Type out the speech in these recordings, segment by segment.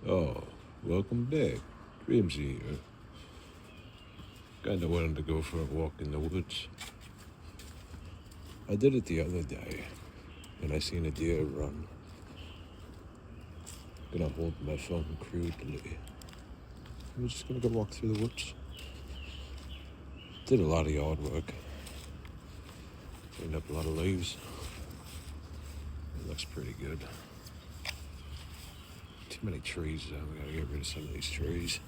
Oh, welcome back. Grimsy here. Kinda wanted to go for a walk in the woods. I did it the other day, and I seen a deer run. Gonna hold my phone crudely. I'm just gonna go walk through the woods. Did a lot of yard work. Cleaned up a lot of leaves. It looks pretty good. Too many trees though. We gotta get rid of some of these trees.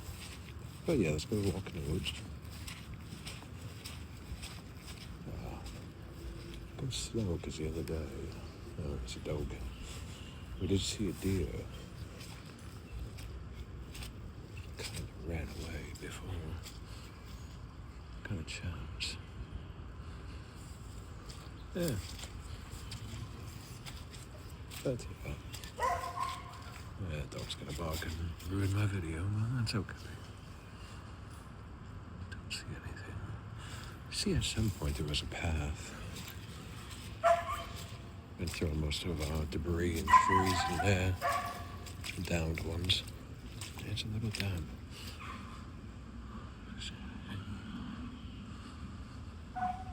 But yeah, let's go walk in the woods. Go slow, because the other day, it's a dog. We did see a deer. Kind of ran away before. Kind of chance. Yeah. But yeah, dog's gonna bark and ruin my video. Well, that's okay. Don't see anything. See, at some point there was a path. Been throwing most of our debris and trees in there. Some downed ones. It's a little damp.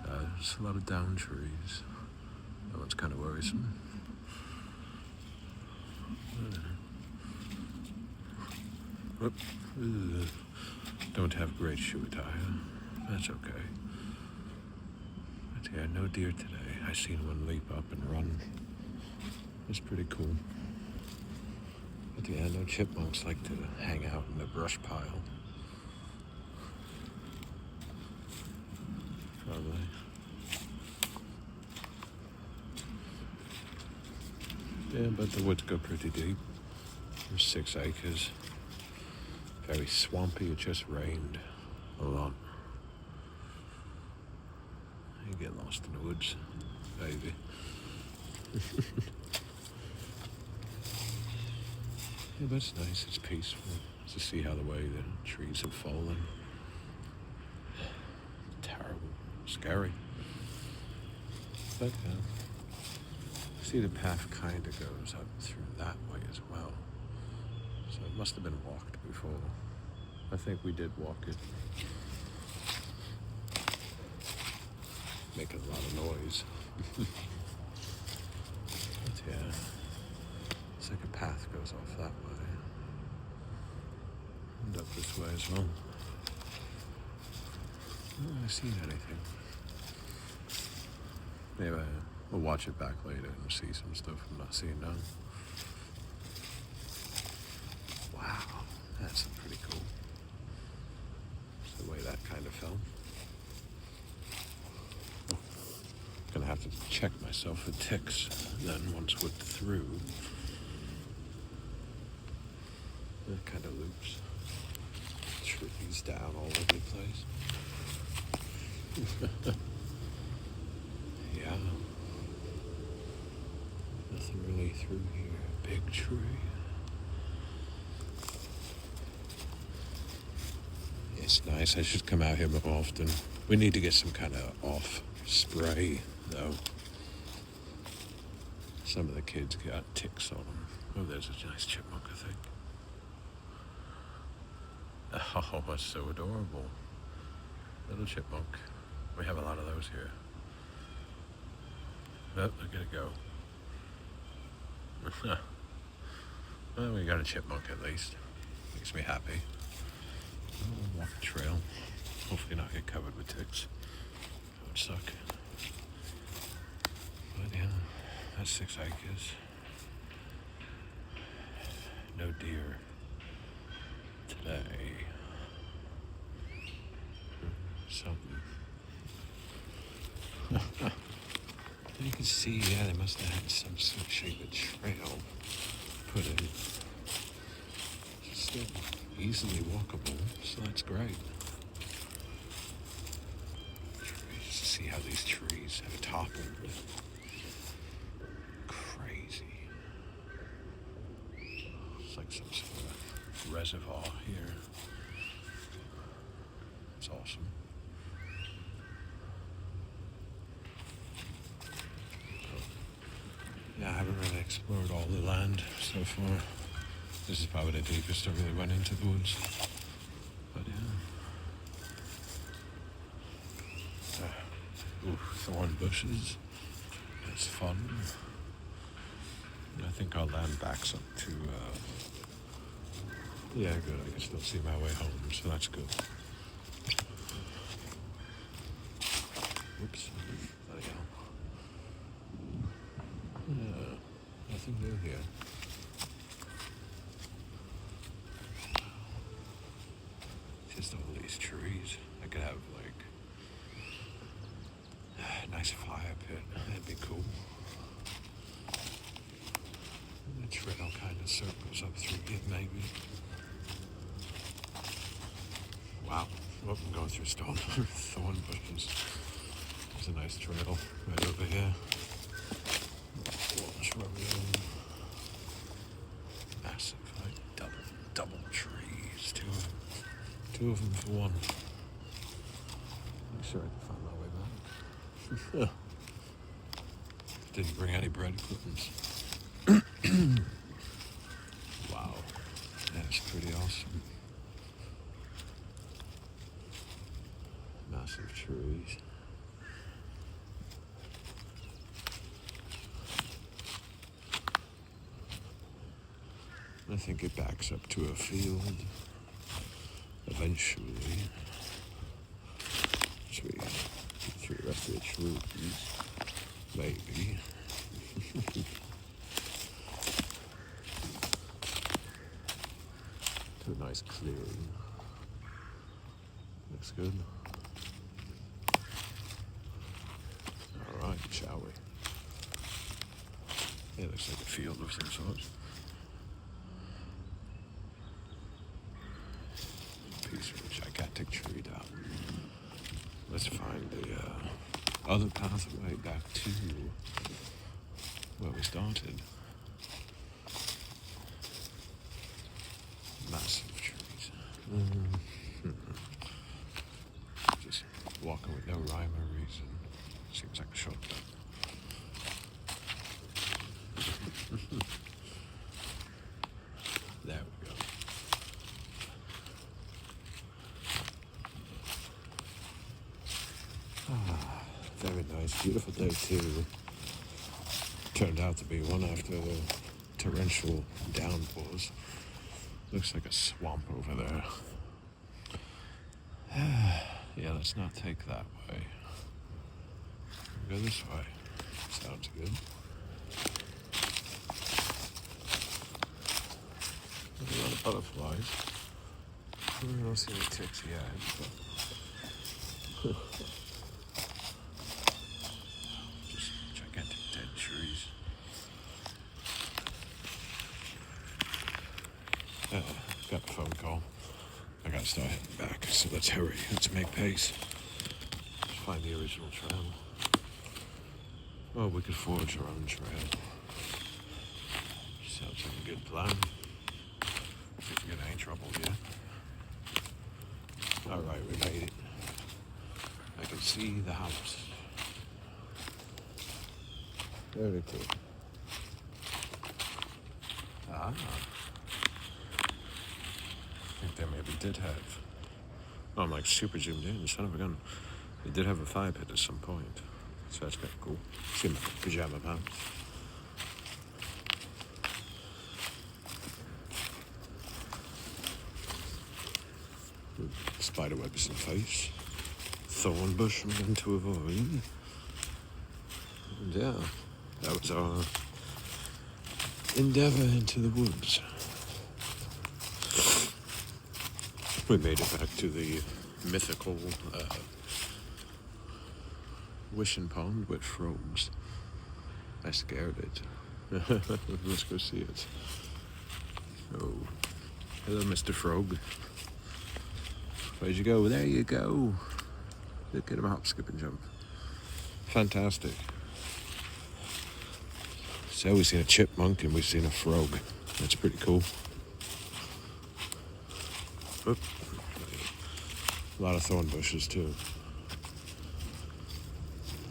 There's a lot of downed trees. That one's kind of worrisome. Whoop. Don't have great shoe attire. That's okay. But yeah, no deer today. I seen one leap up and run. It's pretty cool. But yeah, no chipmunks like to hang out in the brush pile. Probably. Yeah, but the woods go pretty deep. There's 6 acres. Very swampy. It just rained a lot. You get lost in the woods, baby. Yeah, but it's nice. It's peaceful to see how the way the trees have fallen. Terrible. Scary. But see, the path kind of goes up through that way as well. So it must have been walked before. I think we did walk it. Making a lot of noise. But yeah, it's like a path goes off that way. And up this way as well. I haven't seen anything. Maybe we'll watch it back later and see some stuff I'm not seeing now. Wow, that's pretty cool. It's the way that kind of fell. Gonna have to check myself for ticks then once we're through. It kind of loops. Trees down all over the place. Yeah. Nothing really through here. Big tree. It's nice. I should come out here more often. We need to get some kind of off spray, though. Some of the kids got ticks on them. Oh, there's a nice chipmunk, I think. Oh, that's so adorable. Little chipmunk. We have a lot of those here. Oh, I gotta go. Well, we got a chipmunk at least. Makes me happy. We'll walk the trail. Hopefully not get covered with ticks. That would suck. But yeah, that's 6 acres. No deer today. Something. You can see, yeah, they must have had some sort of shape of trail put in. It's still easily walkable, so that's great. Just to see how these trees have toppled. Crazy. It's like some sort of reservoir here. It's awesome. Yeah, I haven't really explored all the land so far. This is probably the deepest I really went into the woods. But yeah. Thorn bushes. It's fun. And I think our land backs up to, yeah, good. I can still see my way home, so that's good. Whoops. There you go. Yeah, nothing new here. Just all these trees. I could have, like, a nice fire pit. That'd be cool. And the trail kind of circles up through here, maybe. Wow. Well, I'm going through thorn bushes. There's a nice trail right over here. Massive, like double trees. Two of them for one. I'm sure I can find my way back. Didn't bring any breadcrumbs. Wow, that's pretty awesome. Massive trees. I think it backs up to a field eventually. So we get through the rest of the trees, maybe. To a nice clearing. Looks good. Alright, shall we? Yeah, looks like a field of some sort. Piece of a gigantic tree down. Let's find the other pathway back to where we started. Massive trees. Just walking with no rhyme or reason. Seems like a shortcut. There we go. Very nice, beautiful day too. Turned out to be one after the torrential downpours. Looks like a swamp over there. Yeah, let's not take that way. Go this way. Sounds good. There's a lot of butterflies. I don't see any ticks yet, but just gigantic dead trees. Got a phone call. I gotta start heading back, so let's hurry. Let's make pace. Let's find the original trail. Oh, we could forge our own trail. Sounds like a good plan. If we get any trouble yet. Alright, we made it. I can see the house. Very cool. Ah. I think they maybe did have. Oh, I'm like super zoomed in, son of a gun. They did have a fire pit at some point. So that's kind of cool. See my pajama pants. Spider webs in the face. Thorn bush I'm going to avoid. And yeah, that was our endeavor into the woods. We made it back to the mythical wishing pond with frogs. I scared it. Let's go see it. Oh, hello, Mr. Frog. Where'd you go? There you go. Look at him hop, skip, and jump. Fantastic. So we've seen a chipmunk and we've seen a frog. That's pretty cool. Oop. A lot of thorn bushes too.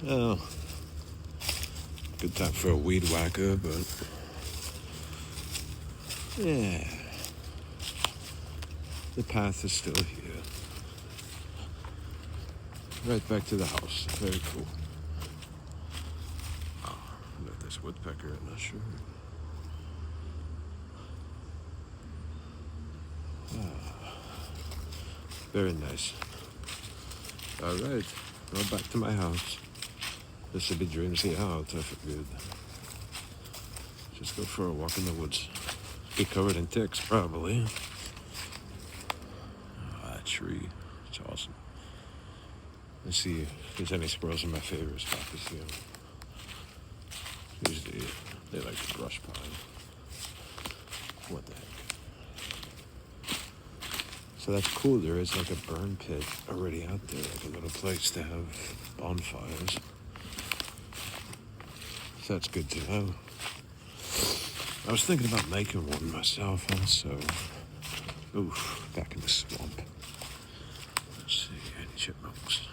Oh, good time for a weed whacker, but yeah. The path is still here. Right back to the house. Very cool. Oh, look at this woodpecker in the shirt. Very nice. All right, well, back to my house. This should be Dreamsy out. I figured. Just go for a walk in the woods. Be covered in ticks, probably. Oh, that tree. It's awesome. Let's see if there's any squirrels in my favorite spot to see them. Usually, they like the brush pile. What the heck? So that's cool. There is like a burn pit already out there, like a little place to have bonfires. So that's good to know. I was thinking about making one myself also. Oof, back in the swamp. Let's see, any chipmunks?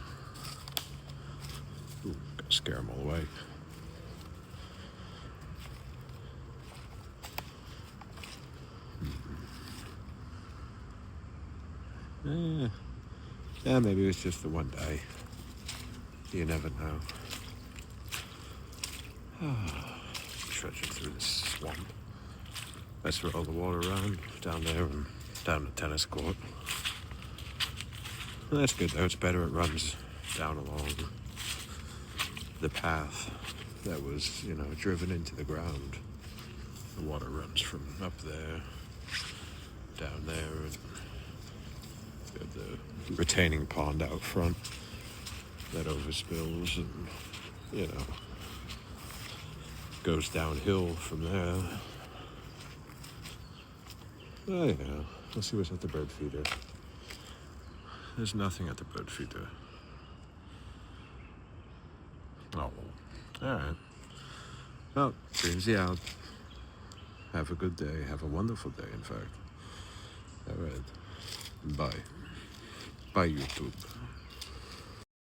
Ooh, gotta scare them all away. Yeah, maybe it was just the one day. You never know. Trudging through this swamp. That's where all the water around, down there and down the tennis court. Well, that's good though, it's better. It runs down along the path that was, driven into the ground. The water runs from up there, down there, and got the retaining pond out front that overspills and, goes downhill from there. Oh, yeah. Let's see what's at the bird feeder. There's nothing at the bird feeder. Oh, alright. Well, Dreamsy out. Have a good day. Have a wonderful day, in fact. Alright. Bye. Bye, YouTube.